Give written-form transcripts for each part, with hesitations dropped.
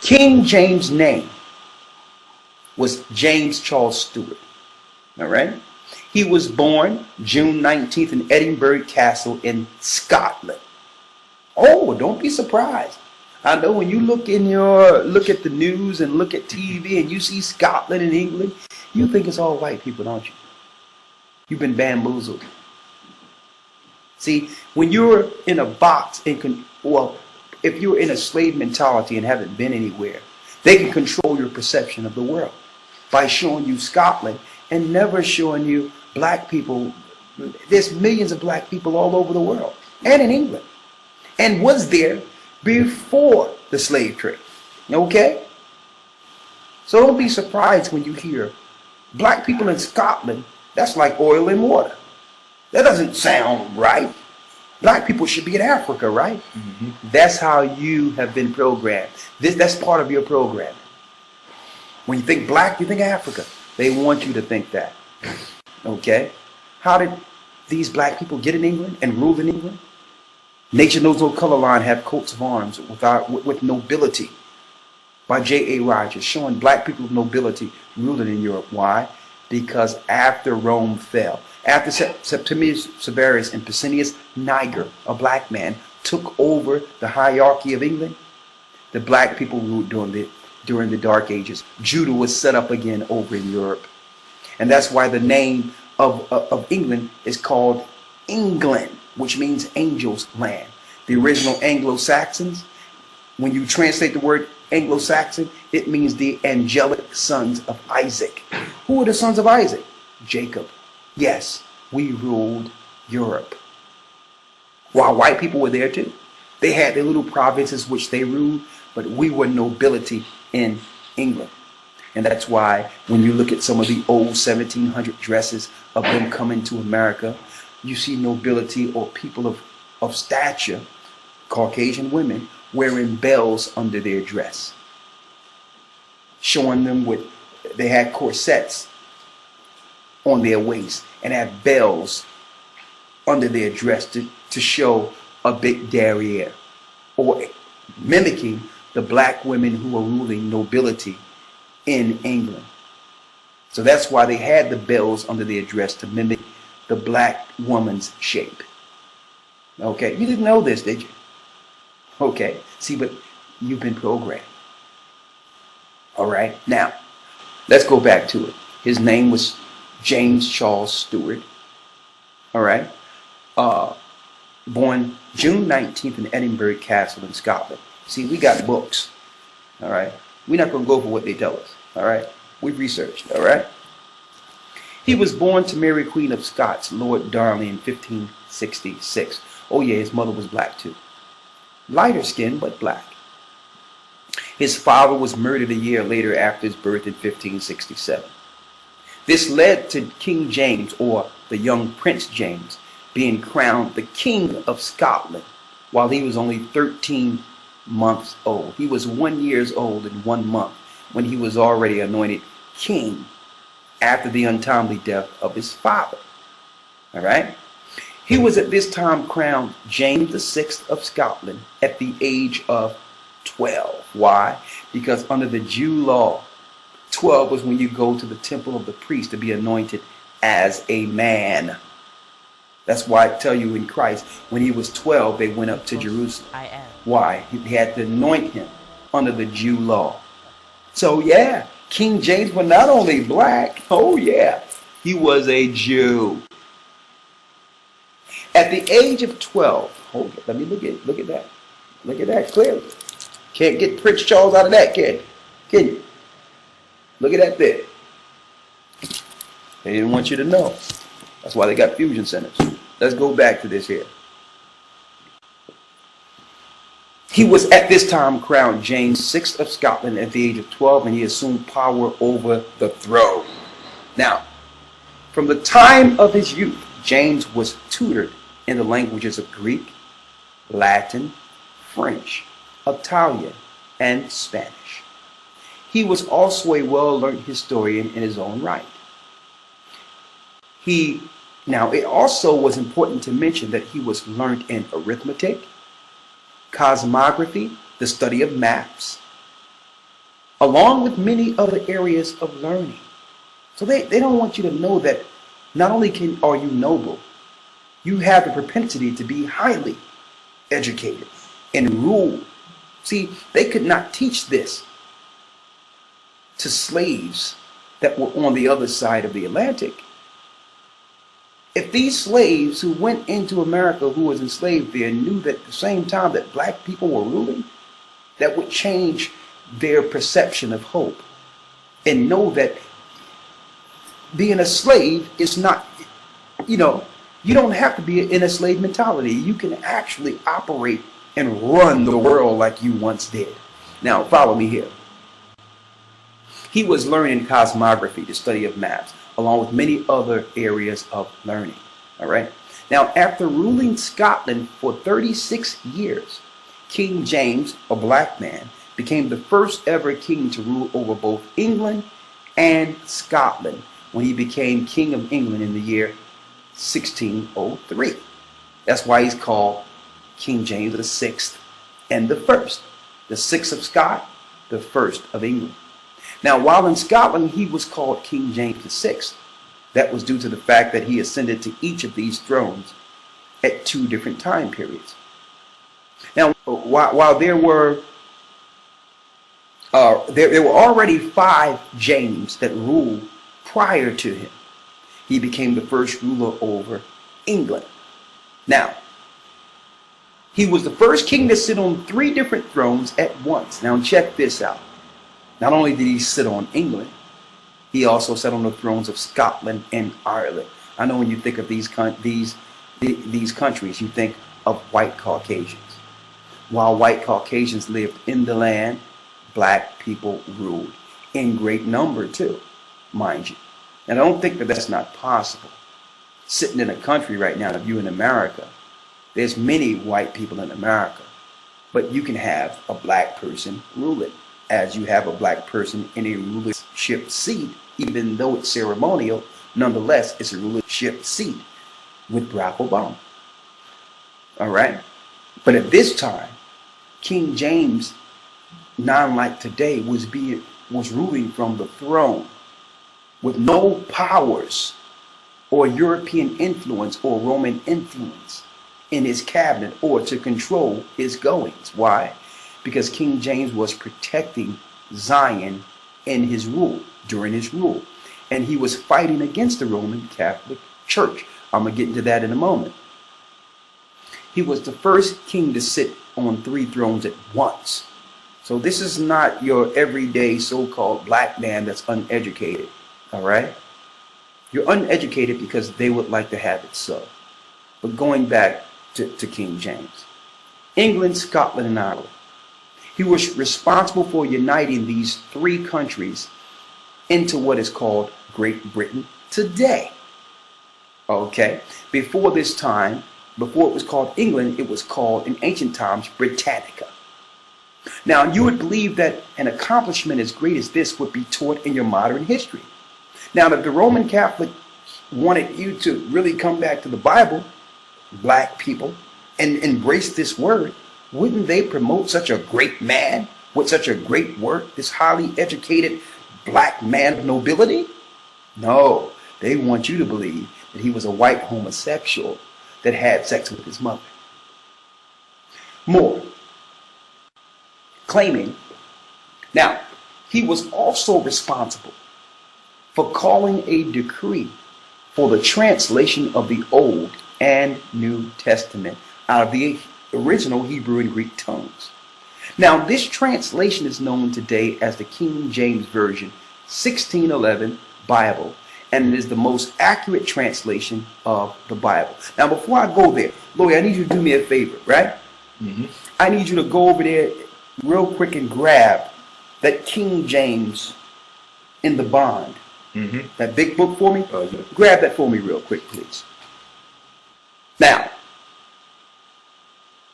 King James' name was James Charles Stewart. All right? He was born June 19th in Edinburgh Castle in Scotland. Oh, don't be surprised. I know when you look at the news and look at TV and you see Scotland and England, you think it's all white people, don't you? You've been bamboozled. See, when you're in a box if you're in a slave mentality and haven't been anywhere, they can control your perception of the world by showing you Scotland and never showing you black people. There's millions of black people all over the world and in England, and was there before the slave trade. Okay? So don't be surprised when you hear black people in Scotland. That's like oil and water. That doesn't sound right. Black people should be in Africa, right? Mm-hmm. That's how you have been programmed. That's part of your program. When you think black, you think Africa. They want you to think that. Okay? How did these black people get in England and rule in England? Nature Knows No Color Line have coats of arms with Nobility by J.A. Rogers, showing black people with nobility ruling in Europe. Why? Because after Rome fell, after Septimius Severus and Pescennius Niger, a black man, took over the hierarchy of England, the black people ruled during the Dark Ages. Judah was set up again over in Europe. And that's why the name of England is called England, which means angel's land. The original Anglo-Saxons, when you translate the word Anglo-Saxon, it means the angelic sons of Isaac. Who are the sons of Isaac? Jacob. Yes, we ruled Europe. While white people were there too. They had their little provinces which they ruled, but we were nobility in England. And that's why when you look at some of the old 1700 dresses of them coming to America, you see nobility or people of stature, Caucasian women, wearing bells under their dress. Showing them they had corsets on their waist and had bells under their dress to show a big derriere, or mimicking the black women who were ruling nobility in England. So that's why they had the bells under their dress, to mimic the black woman's shape. Okay, you didn't know this, did you? Okay, see, but you've been programmed. All right, now let's go back to it. His name was James Charles Stewart. All right, born June 19th in Edinburgh Castle in Scotland. See, we got books. All right, we're not going to go for what they tell us. All right, we've researched. All right. He was born to Mary Queen of Scots, Lord Darnley, in 1566. Oh yeah, his mother was black too. Lighter skin, but black. His father was murdered a year later after his birth in 1567. This led to King James, or the young Prince James, being crowned the King of Scotland while he was only 13 months old. He was 1 year old and 1 month when he was already anointed king after the untimely death of his father. All right? He was at this time crowned James VI of Scotland at the age of 12. Why? Because under the Jew law, 12 was when you go to the temple of the priest to be anointed as a man. That's why I tell you, in Christ, when he was 12, they went up to Jerusalem. Why? He had to anoint him under the Jew law. So yeah, King James was not only black, oh yeah, he was a Jew. At the age of 12, hold it, let me look at that. Look at that clearly. Can't get Prince Charles out of that, can you? Look at that there. They didn't want you to know. That's why they got fusion centers. Let's go back to this here. He was at this time crowned James VI of Scotland at the age of 12, and he assumed power over the throne. Now, from the time of his youth, James was tutored in the languages of Greek, Latin, French, Italian, and Spanish. He was also a well-learned historian in his own right. Now, it also was important to mention that he was learned in arithmetic, cosmography, the study of maps, along with many other areas of learning. So they don't want you to know that not only are you noble, you have the propensity to be highly educated and rule. See, they could not teach this to slaves that were on the other side of the Atlantic. If these slaves who went into America, who was enslaved there, knew that at the same time that black people were ruling, that would change their perception of hope. And know that being a slave is not, you don't have to be in a slave mentality. You can actually operate and run the world like you once did. Now, follow me here. He was learning cosmography, the study of maps, along with many other areas of learning. All right. Now, after ruling Scotland for 36 years, King James, a black man, became the first ever king to rule over both England and Scotland when he became King of England in the year 1603. That's why he's called King James the Sixth and the First. The sixth of Scott, the first of England. Now, while in Scotland he was called King James the Sixth, that was due to the fact that he ascended to each of these thrones at two different time periods. Now, while there were already 5 James that ruled prior to him, he became the first ruler over England. Now, he was the first king to sit on 3 different thrones at once. Now, check this out. Not only did he sit on England, he also sat on the thrones of Scotland and Ireland. I know when you think of these countries, you think of white Caucasians. While white Caucasians lived in the land, black people ruled in great number too, mind you. And I don't think that that's not possible. Sitting in a country right now, if you're in America, there's many white people in America, but you can have a black person ruling, as you have a black person in a rulership seat, even though it's ceremonial. Nonetheless, it's a rulership seat with Barack Obama. All right? But at this time, King James, not unlike today, was ruling from the throne with no powers or European influence or Roman influence in his cabinet or to control his goings. Why? Because King James was protecting Zion in his rule, during his rule. And he was fighting against the Roman Catholic Church. I'm going to get into that in a moment. He was the first king to sit on 3 thrones at once. So this is not your everyday so-called black man that's uneducated. All right? You're uneducated because they would like to have it so. But going back to King James. England, Scotland, and Ireland. He was responsible for uniting these 3 countries into what is called Great Britain today. Okay? Before this time, before it was called England, it was called, in ancient times, Britannica. Now, you would believe that an accomplishment as great as this would be taught in your modern history. Now, if the Roman Catholic wanted you to really come back to the Bible, black people, and embrace this word, wouldn't they promote such a great man with such a great work, this highly educated black man of nobility? No, they want you to believe that he was a white homosexual that had sex with his mother. More, claiming, now, he was also responsible for calling a decree for the translation of the Old and New Testament out of the original Hebrew and Greek tongues. Now, this translation is known today as the King James Version 1611 Bible, and it is the most accurate translation of the Bible. Now, before I go there, Lloyd, I need you to do me a favor, right? Mm-hmm. I need you to go over there real quick and grab that King James in the bond. Mm-hmm. That big book for me? Yeah. Grab that for me real quick, please. Now,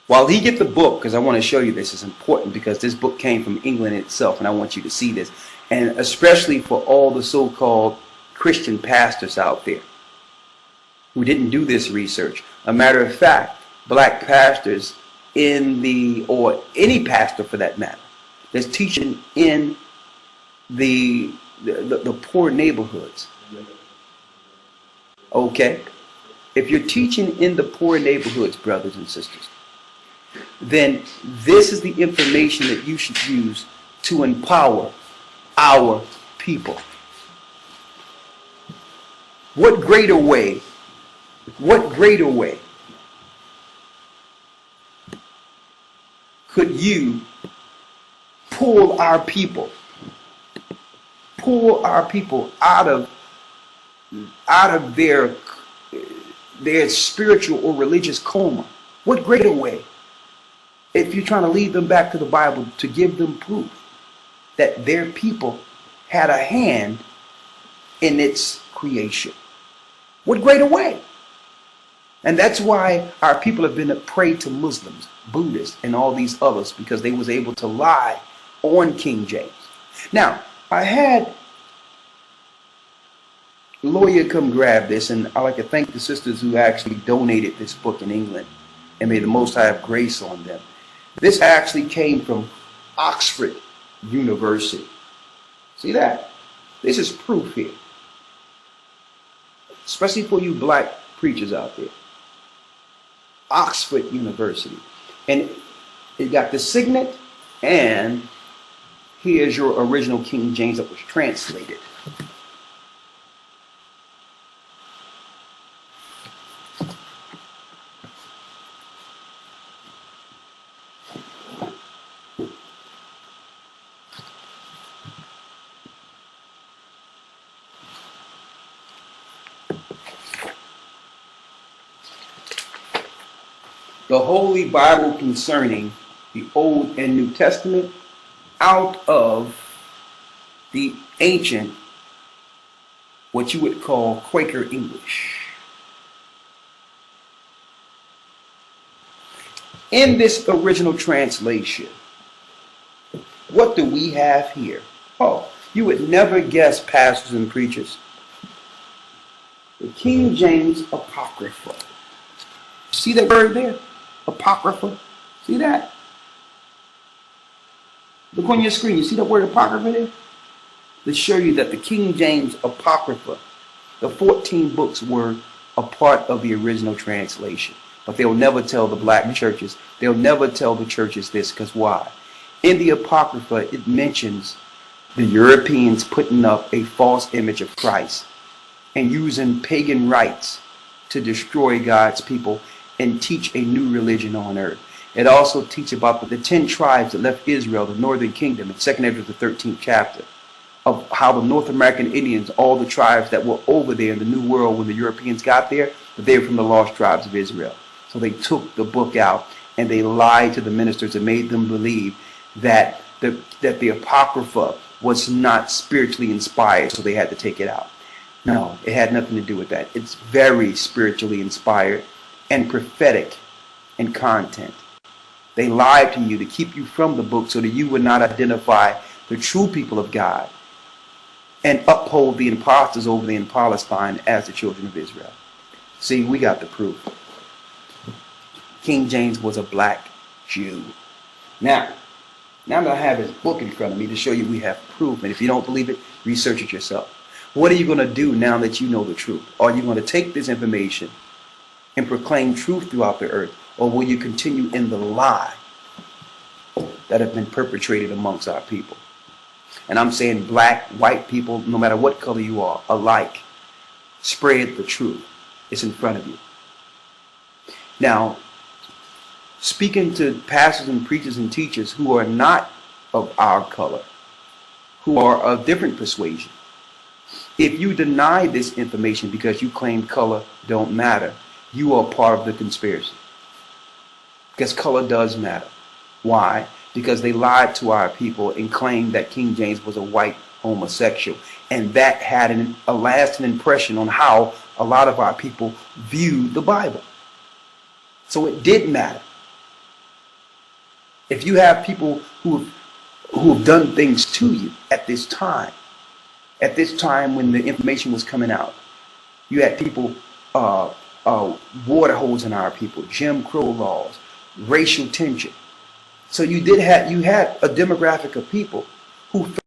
while he gets the book, because I want to show you this is important, because this book came from England itself, and I want you to see this, and especially for all the so-called Christian pastors out there who didn't do this research. A matter of fact, black pastors or any pastor for that matter, that's teaching in the poor neighborhoods. Okay? If you're teaching in the poor neighborhoods, brothers and sisters, then this is the information that you should use to empower our people. What greater way could you pull our people out of their spiritual or religious coma? What greater way, if you're trying to lead them back to the Bible, to give them proof that their people had a hand in its creation? What greater way? And that's why our people have been a prey to Muslims, Buddhists, and all these others, because they was able to lie on King James. Now, I had a lawyer come grab this, and I'd like to thank the sisters who actually donated this book in England, and may the Most High have grace on them. This actually came from Oxford University. See that? This is proof here. Especially for you black preachers out there. Oxford University. And it got the signet, and here's your original King James that was translated. The Holy Bible concerning the Old and New Testament out of the ancient, what you would call Quaker English. In this original translation, what do we have here? Oh, you would never guess, pastors and preachers. The King James Apocrypha. See that word there? Apocrypha. See that? Look on your screen. You see that word Apocrypha there? To show you that the King James Apocrypha, the 14 books, were a part of the original translation. But they'll never tell the black churches. They'll never tell the churches this, because why? In the Apocrypha, it mentions the Europeans putting up a false image of Christ and using pagan rites to destroy God's people and teach a new religion on earth. It also teaches about the 10 tribes that left Israel, the northern kingdom, in 2nd Ezra, the 13th chapter, of how the North American Indians, all the tribes that were over there in the New World when the Europeans got there, but they were from the lost tribes of Israel. So they took the book out and they lied to the ministers and made them believe that the Apocrypha was not spiritually inspired, so they had to take it out. No, it had nothing to do with that. It's very spiritually inspired and prophetic in content. They lied to you to keep you from the book so that you would not identify the true people of God and uphold the impostors over there in Palestine as the children of Israel. See, we got the proof. King James was a black Jew. Now that I have his book in front of me to show you we have proof, and if you don't believe it, research it yourself. What are you going to do now that you know the truth? Are you going to take this information and proclaim truth throughout the earth, or will you continue in the lie that have been perpetrated amongst our people? And I'm saying black, white people, no matter what color you are, alike, spread the truth. It's in front of you. Now, speaking to pastors and preachers and teachers who are not of our color, who are of different persuasion, if you deny this information because you claim color don't matter, you are part of the conspiracy. Because color does matter. Why? Because they lied to our people and claimed that King James was a white homosexual. And that had a lasting impression on how a lot of our people viewed the Bible. So it did matter. If you have people who have done things to you at this time when the information was coming out, you had people water hosing our people, Jim Crow laws, racial tension. So you had a demographic of people who